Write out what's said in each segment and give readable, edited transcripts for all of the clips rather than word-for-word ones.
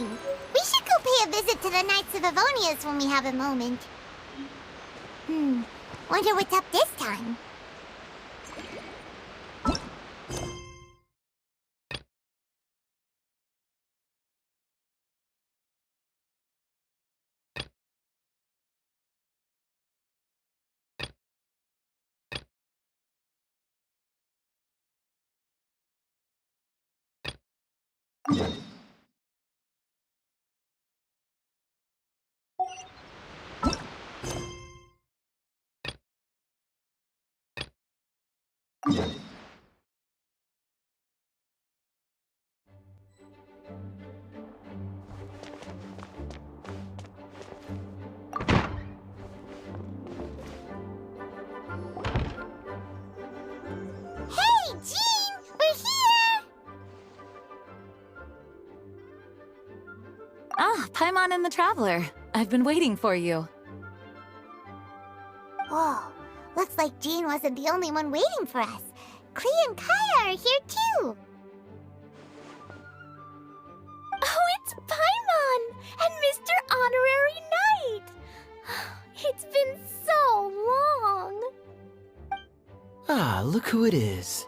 exciting! We should go pay a visit to the Knights of Avonius when we have a moment. Wonder what's up this time. Hey, Jean! We're here! Ah, Paimon and the Traveler. I've been waiting for you. Whoa, looks like Jean wasn't the only one waiting for us. Klee and Kaya are here too. Oh, it's Paimon and Mr. Honorary Knight. It's been so long. Ah, look who it is.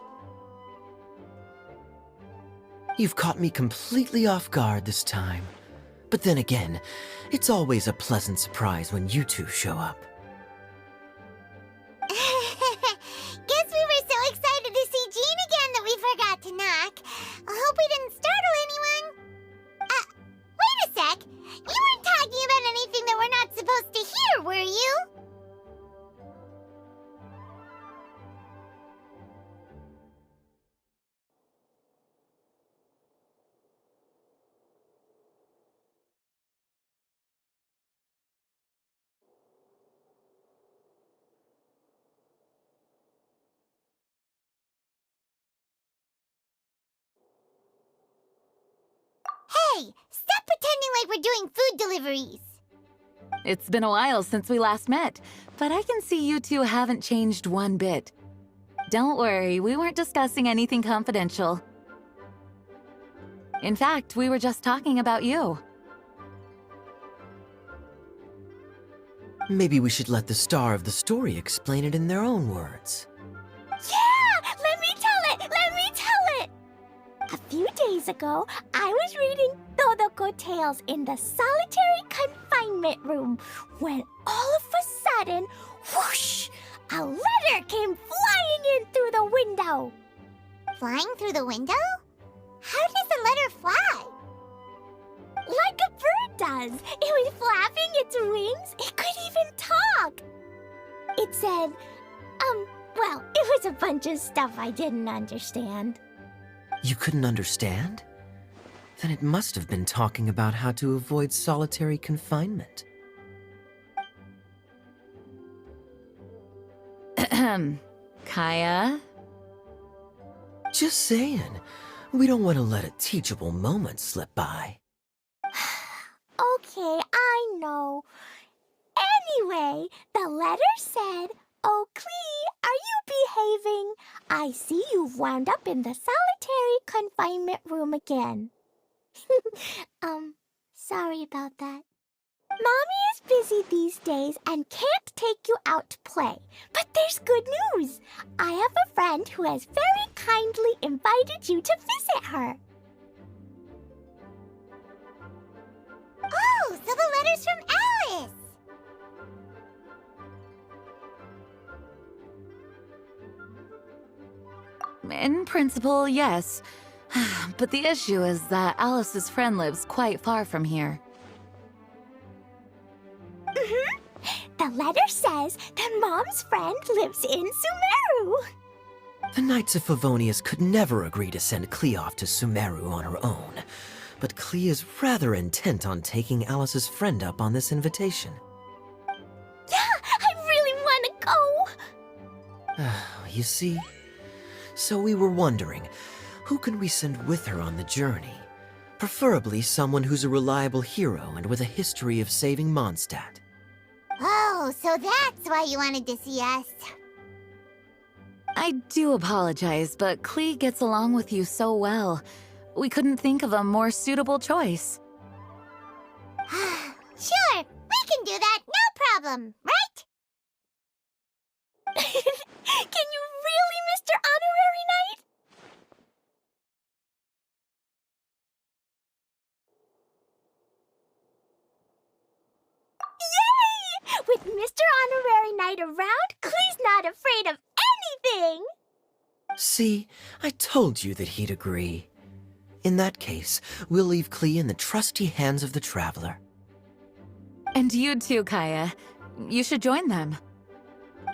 You've caught me completely off guard this time. But then again, it's always a pleasant surprise when you two show up. Guess we were so excited to see Jean again that we forgot to knock. I hope we didn't startle anyone. Wait a sec. You weren't talking about anything that we're not supposed to hear, were you? Hey, stop pretending like we're doing food deliveries. It's been a while since we last met, but I can see you two haven't changed one bit. Don't worry, we weren't discussing anything confidential. In fact, we were just talking about you. Maybe we should let the star of the story explain it in their own words. Yeah! Let me tell it! Let me tell it! A few days ago, I was reading Todoko Tales in the solitary confinement room when all of a sudden, whoosh! A letter came flying in through the window. Flying through the window? How does a letter fly? Like a bird does. It was flapping its wings. It could even talk. It said, well, it was a bunch of stuff I didn't understand. You couldn't understand? Then it must have been talking about how to avoid solitary confinement. Kaya? Just saying. We don't want to let a teachable moment slip by. Okay, I know. Anyway, the letter said, "Oh, Klee, are you behaving? I see you've wound up in the solitary confinement room again." Sorry about that. Mommy is busy these days and can't take you out to play. But there's good news. I have a friend who has very kindly invited you to visit her. Oh, so the letter's from Alice! In principle, yes. But the issue is that Alice's friend lives quite far from here. The letter says that Mom's friend lives in Sumeru. The Knights of Favonius could never agree to send Klee off to Sumeru on her own, but Klee is rather intent on taking Alice's friend up on this invitation. Yeah, I really want to go. You see? So we were wondering, who can we send with her on the journey? Preferably someone who's a reliable hero and with a history of saving Mondstadt. Oh, so that's why you wanted to see us. I do apologize, but Klee gets along with you so well. We couldn't think of a more suitable choice. problem, right? Can you really, Mr. Honorary Knight? Yay! With Mr. Honorary Knight around, Klee's not afraid of anything! See, I told you that he'd agree. In that case, we'll leave Klee in the trusty hands of the Traveler. And you too, Kaya. You should join them.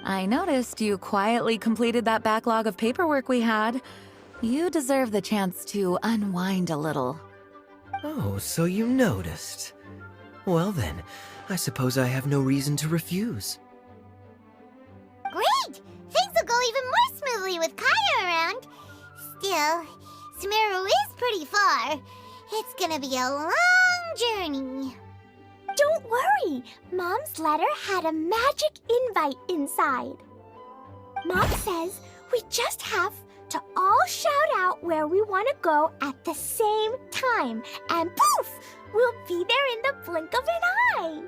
I noticed you quietly completed that backlog of paperwork we had. You deserve the chance to unwind a little. Oh, so you noticed. Well then, I suppose I have no reason to refuse. Great! Things will go even more smoothly with Kaya around. Still, Sumeru is pretty far. It's gonna be a long journey. Don't worry, Mom's letter had a magic invite inside. Mom says we just have to all shout out where we want to go at the same time, and poof, we'll be there in the blink of an eye.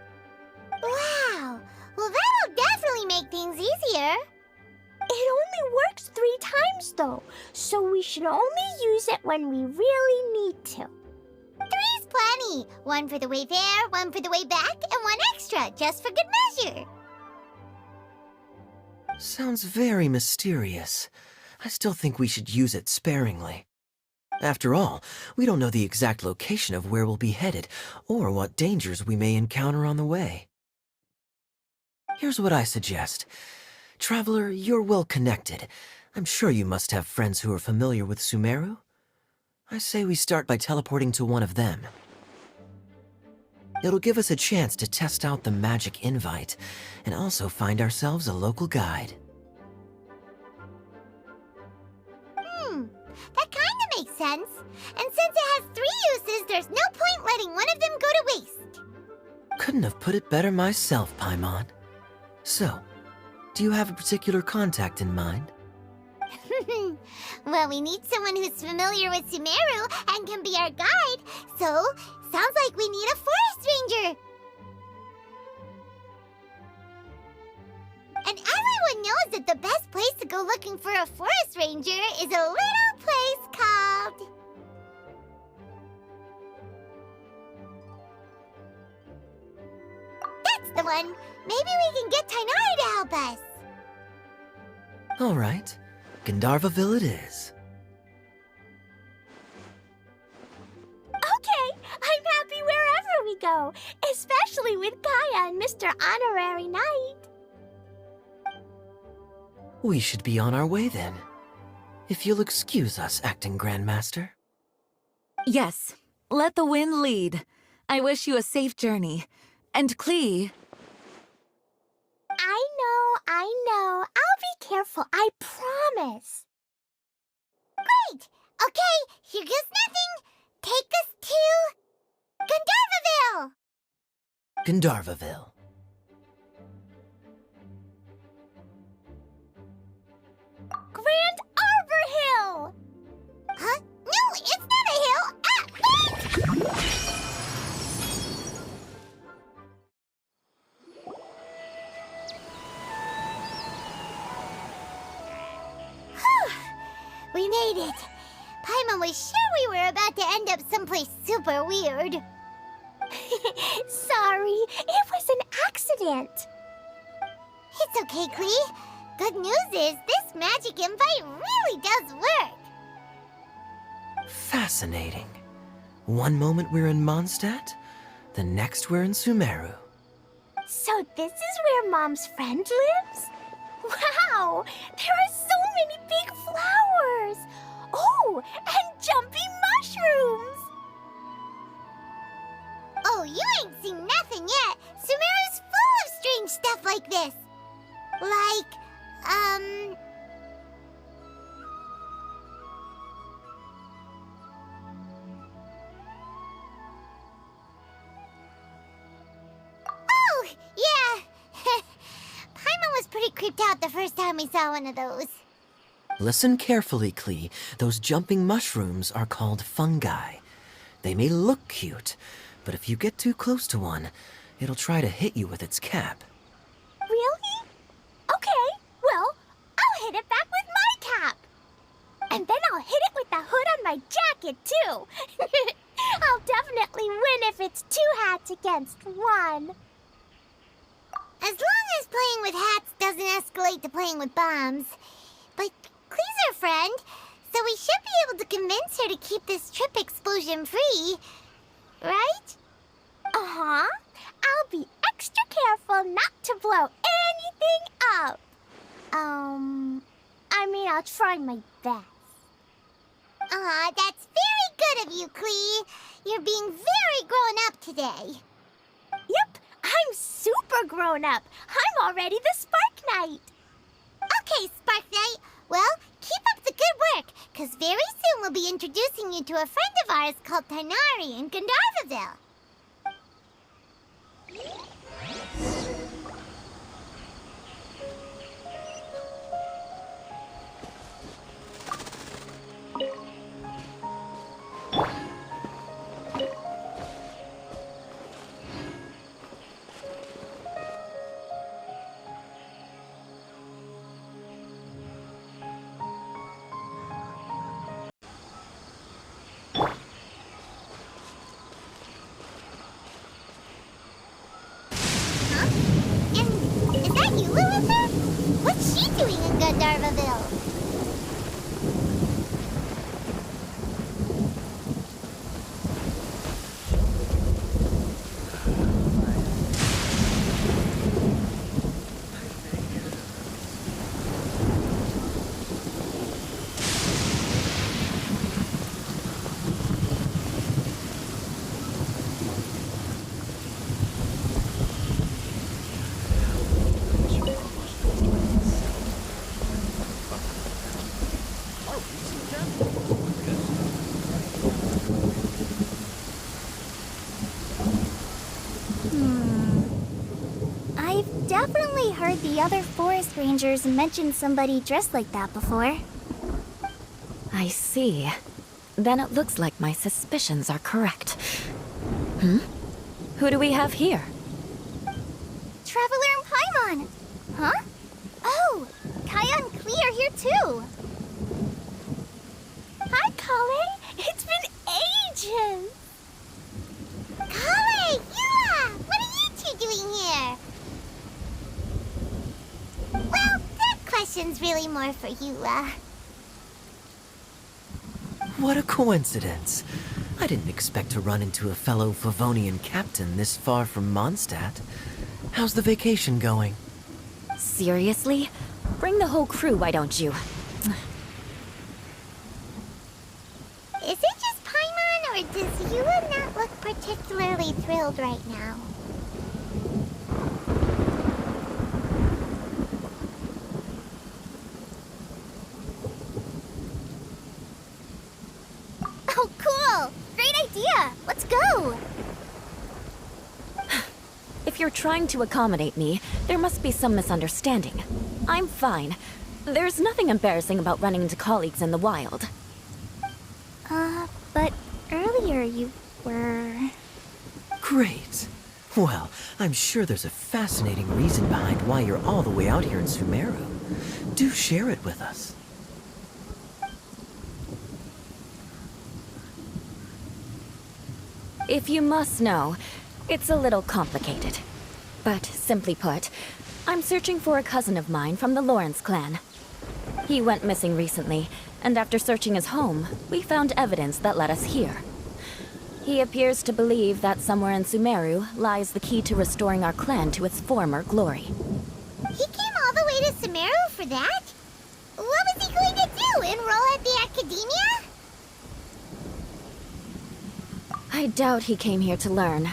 Wow! Well, that'll definitely make things easier. It only works 3 times though, so we should only use it when we really need to. 3's plenty. 1 for the way there, 1 for the way back, and 1 extra, just for good measure. Sounds very mysterious. I still think we should use it sparingly. After all, we don't know the exact location of where we'll be headed, or what dangers we may encounter on the way. Here's what I suggest. Traveler, you're well connected. I'm sure you must have friends who are familiar with Sumeru. I say we start by teleporting to one of them. It'll give us a chance to test out the magic invite, and also find ourselves a local guide. That kinda makes sense. And since it has 3 uses, there's no point letting one of them go to waste. Couldn't have put it better myself, Paimon. So, do you have a particular contact in mind? Well, we need someone who's familiar with Sumeru and can be our guide, so sounds like we need a forest ranger. And everyone knows that the best place to go looking for a forest ranger is a little place called... That's the one! Maybe we can get Tainari to help us. All right, Gandharvaville it is. Okay, I'm happy wherever we go, especially with Kaya and Mr. Honorary Knight. We should be on our way then. If you'll excuse us, Acting Grandmaster. Yes, let the wind lead. I wish you a safe journey. And Klee... I know. I'll be careful, I promise. Great! Okay, here goes nothing. Take us to... Gandharvaville! Gandharvaville. Grand Arbor Hill! Huh? No, it's not a hill! Wait! We made it. Paimon was sure we were about to end up someplace super weird. Sorry, it was an accident. It's okay, Klee. Good news is this magic invite really does work. Fascinating. One moment we're in Mondstadt, the next we're in Sumeru. So this is where Mom's friend lives? Wow, there are so many big flowers. Oh, and jumping mushrooms. Oh, you ain't seen nothing yet. Sumeru's full of strange stuff like this. Like, Oh, yeah. Paimon was pretty creeped out the first time we saw one of those. Listen carefully, Klee. Those jumping mushrooms are called fungi. They may look cute, but if you get too close to one, it'll try to hit you with its cap. And then I'll hit it with the hood on my jacket, too. I'll definitely win if it's 2 hats against 1. As long as playing with hats doesn't escalate to playing with bombs. But Klee's our friend, so we should be able to convince her to keep this trip explosion-free. Right? Uh-huh. I'll be extra careful not to blow anything up. I'll try my best. Aw, that's very good of you, Klee. You're being very grown up today. Yep, I'm super grown up. I'm already the Spark Knight. Okay, Spark Knight. Well, keep up the good work, because very soon we'll be introducing you to a friend of ours called Tarnari in Gandharvaville. Is that you, Lilitha? What's she doing in Gandharvaville? I've definitely heard the other forest rangers mention somebody dressed like that before. I see. Then it looks like my suspicions are correct. Who do we have here? Traveler and Paimon! Huh? Oh, Kaya and Klee are here too! Hi, Kale! It's been ages! Kale! Yua! What are you two doing here? Well, that question's really more for Yua. What a coincidence. I didn't expect to run into a fellow Favonian captain this far from Mondstadt. How's the vacation going? Seriously? Bring the whole crew, why don't you? Is it just Paimon, or does Yua not look particularly thrilled right now? Oh, cool! Great idea! Let's go! If you're trying to accommodate me, there must be some misunderstanding. I'm fine. There's nothing embarrassing about running into colleagues in the wild. But earlier you were... Great. Well, I'm sure there's a fascinating reason behind why you're all the way out here in Sumeru. Do share it with us. If you must know, it's a little complicated. But simply put, I'm searching for a cousin of mine from the Lawrence clan. He went missing recently, and after searching his home, we found evidence that led us here. He appears to believe that somewhere in Sumeru lies the key to restoring our clan to its former glory. He came all the way to Sumeru for that? What was he going to do, enroll at the academia? I doubt he came here to learn.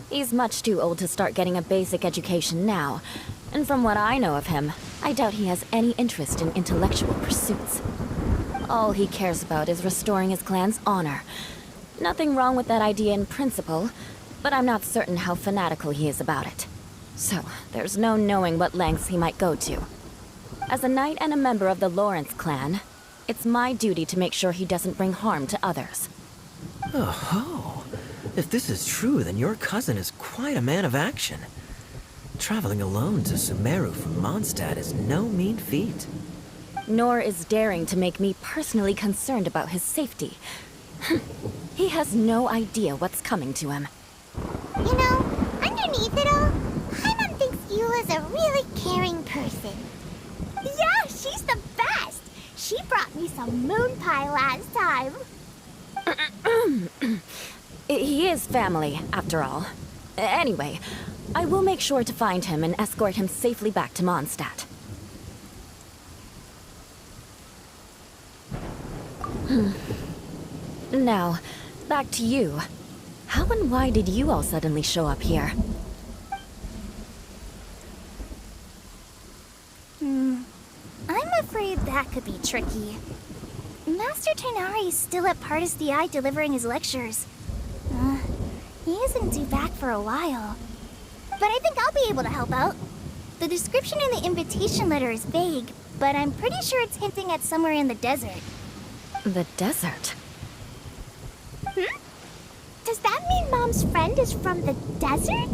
He's much too old to start getting a basic education now. And from what I know of him, I doubt he has any interest in intellectual pursuits. All he cares about is restoring his clan's honor. Nothing wrong with that idea in principle, but I'm not certain how fanatical he is about it. So, there's no knowing what lengths he might go to. As a knight and a member of the Lawrence clan, it's my duty to make sure he doesn't bring harm to others. Oh, if this is true, then your cousin is quite a man of action. Traveling alone to Sumeru from Mondstadt is no mean feat. nor is daring to make me personally concerned about his safety. He has no idea what's coming to him. You know, underneath it all, Paimon thinks Eula's a really caring person. Yeah, she's the best! She brought me some moon pie last time. He is family, after all. Anyway, I will make sure to find him and escort him safely back to Mondstadt. Now, back to you. How and why did you all suddenly show up here? I'm afraid that could be tricky. Master Tighnari is still at Partis the Eye delivering his lectures. He isn't due back for a while. But I think I'll be able to help out. The description in the invitation letter is vague, but I'm pretty sure it's hinting at somewhere in the desert. The desert? Does that mean Mom's friend is from the desert?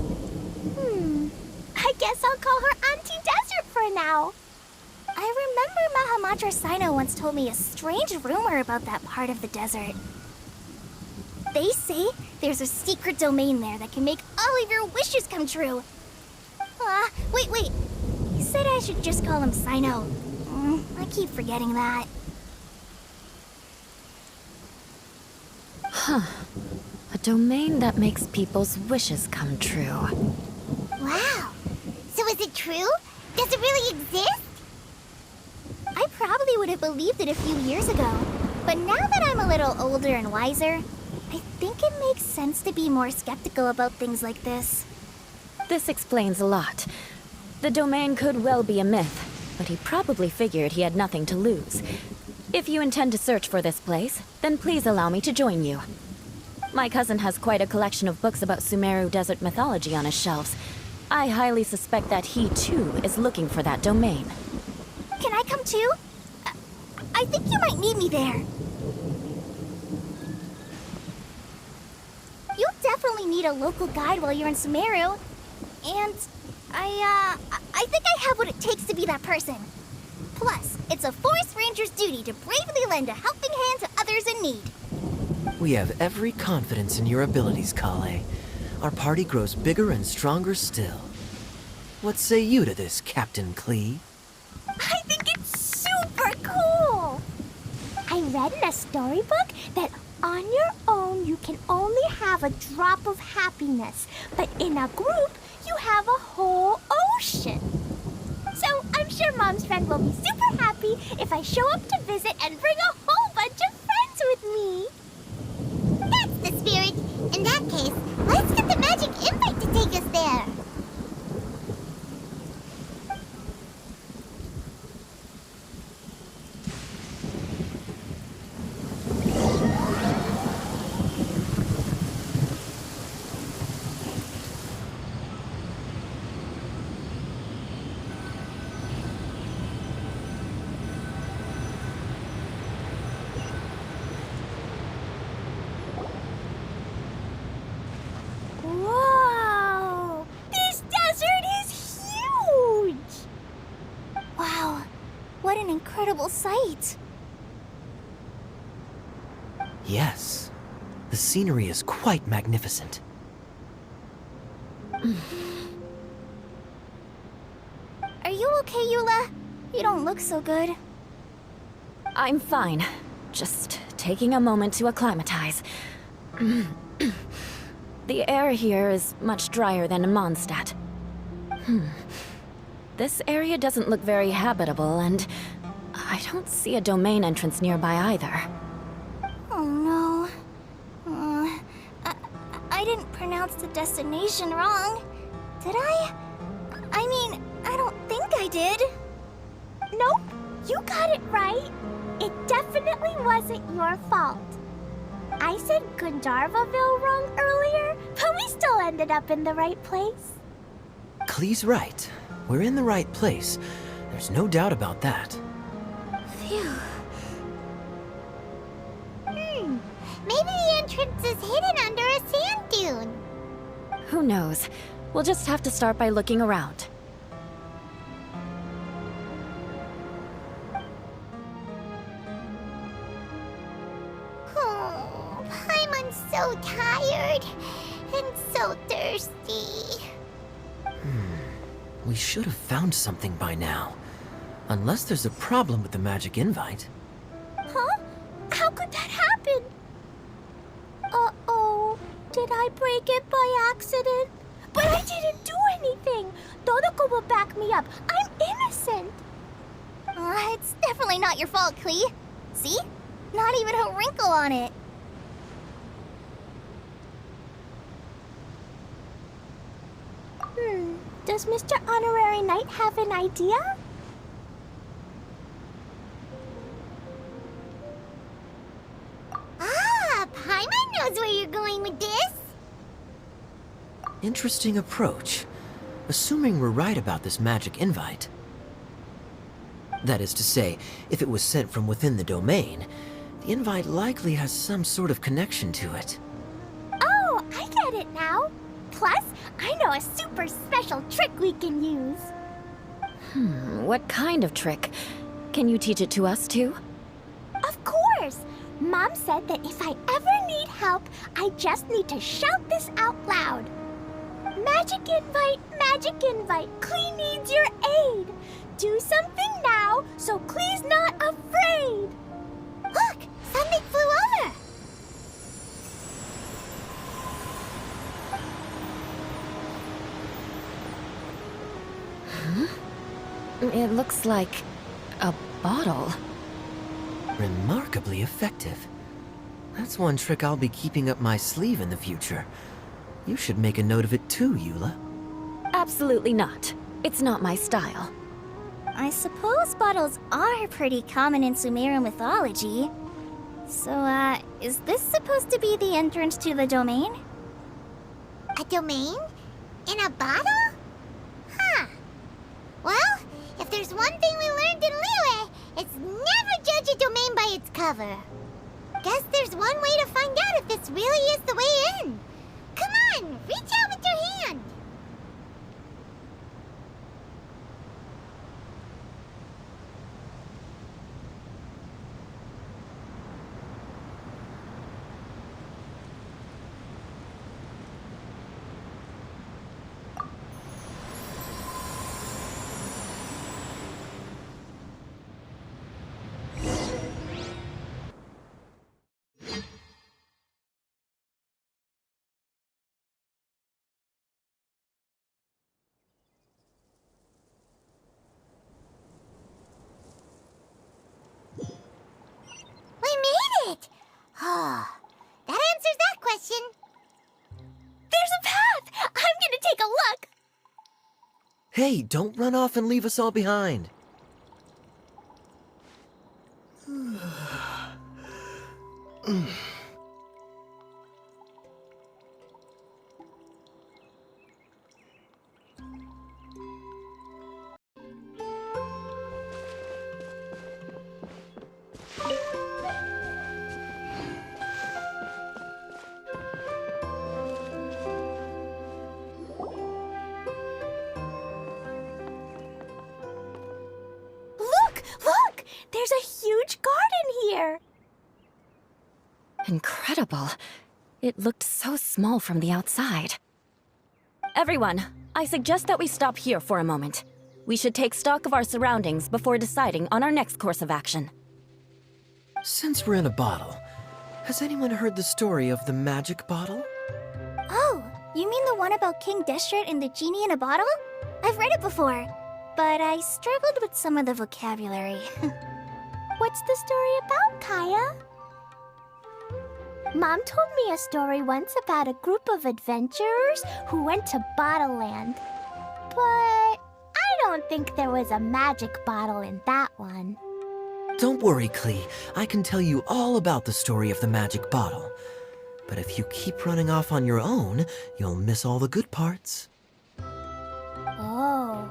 I guess I'll call her Auntie Desert for now. I remember Mahamatra Sino once told me a strange rumor about that part of the desert. They say there's a secret domain there that can make all of your wishes come true. Wait. He said I should just call him Sino. I keep forgetting that. A domain that makes people's wishes come true. Wow. So is it true? Does it really exist? I probably would have believed it a few years ago. But now that I'm a little older and wiser, I think it makes sense to be more skeptical about things like this. This explains a lot. The domain could well be a myth, but he probably figured he had nothing to lose. If you intend to search for this place, then please allow me to join you. My cousin has quite a collection of books about Sumeru desert mythology on his shelves. I highly suspect that he, too, is looking for that domain. Can I come too? I think you might need me there. You'll definitely need a local guide while you're in Sumeru. And I think I have what it takes to be that person. Plus, it's a forest ranger's duty to bravely lend a helping hand to others in need. We have every confidence in your abilities, Kale. Our party grows bigger and stronger still. What say you to this, Captain Klee? I think it's super cool! I read in a storybook that on your own you can only have a drop of happiness, but in a group you have a whole ocean. So I'm sure Mom's friend will be super happy if I show up to visit and bring a whole bunch of friends with me. That's the spirit. In that case, let's get the magic invite to take us there. Whoa! This desert is huge! Wow, what an incredible sight! Yes. The scenery is quite magnificent. Are you okay, Eula? You don't look so good. I'm fine. Just taking a moment to acclimatize. The air here is much drier than in Mondstadt. This area doesn't look very habitable, and I don't see a domain entrance nearby either. Oh no. I didn't pronounce the destination wrong. Did I? I mean, I don't think I did. Nope, you got it right. It definitely wasn't your fault. I said Gandharvaville wrong earlier, but we still ended up in the right place. Klee's right. We're in the right place. There's no doubt about that. Phew. Maybe the entrance is hidden under a sand dune. Who knows? We'll just have to start by looking around. I'm so tired and so thirsty. We should have found something by now. Unless there's a problem with the magic invite. Huh? How could that happen? Uh-oh. Did I break it by accident? But I didn't do anything. Todoko will back me up. I'm innocent. It's definitely not your fault, Klee. See? Not even a wrinkle on it. Does Mr. Honorary Knight have an idea? Paimon knows where you're going with this. Interesting approach. Assuming we're right about this magic invite. That is to say, if it was sent from within the domain, the invite likely has some sort of connection to it. Oh, I get it now. Plus, I know a super special trick we can use. What kind of trick? Can you teach it to us too? Of course! Mom said that if I ever need help, I just need to shout this out loud. Magic invite, Klee needs your aid. Do something now so Klee's not afraid. Look, something flew over. It looks like a bottle. Remarkably effective. That's one trick I'll be keeping up my sleeve in the future. You should make a note of it too, Eula. Absolutely not. It's not my style. I suppose bottles are pretty common in Sumerian mythology. So, is this supposed to be the entrance to the domain? A domain? In a bottle? Huh. Well, if there's one thing we learned in Liyue, it's never judge a domain by its cover. Guess there's one way to find out if this really is the way in. Come on, reach out with your hand. That answers that question. There's a path! I'm gonna take a look! Hey, don't run off and leave us all behind. Look! There's a huge garden here! Incredible. It looked so small from the outside. Everyone, I suggest that we stop here for a moment. We should take stock of our surroundings before deciding on our next course of action. Since we're in a bottle, has anyone heard the story of the magic bottle? Oh, you mean the one about King Deshret and the genie in a bottle? I've read it before, but I struggled with some of the vocabulary. What's the story about, Kaya? Mom told me a story once about a group of adventurers who went to Bottle Land. But I don't think there was a magic bottle in that one. Don't worry, Klee. I can tell you all about the story of the magic bottle. But if you keep running off on your own, you'll miss all the good parts. Oh.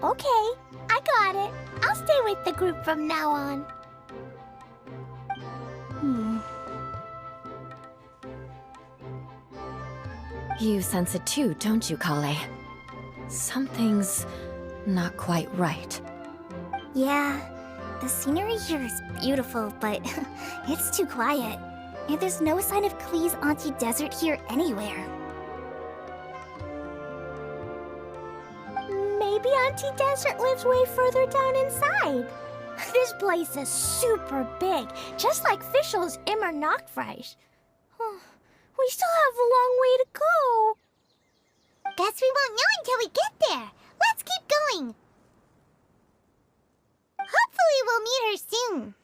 Okay, I got it. I'll stay with the group from now on. You sense it too, don't you, Kale? Something's not quite right. Yeah, the scenery here is beautiful, but it's too quiet. And there's no sign of Klee's Auntie Desert here anywhere. Maybe Auntie Desert lives way further down inside. This place is super big, just like Fischl's Immer Nachtreich. We still have a long way to go. Guess we won't know until we get there. Let's keep going. Hopefully we'll meet her soon.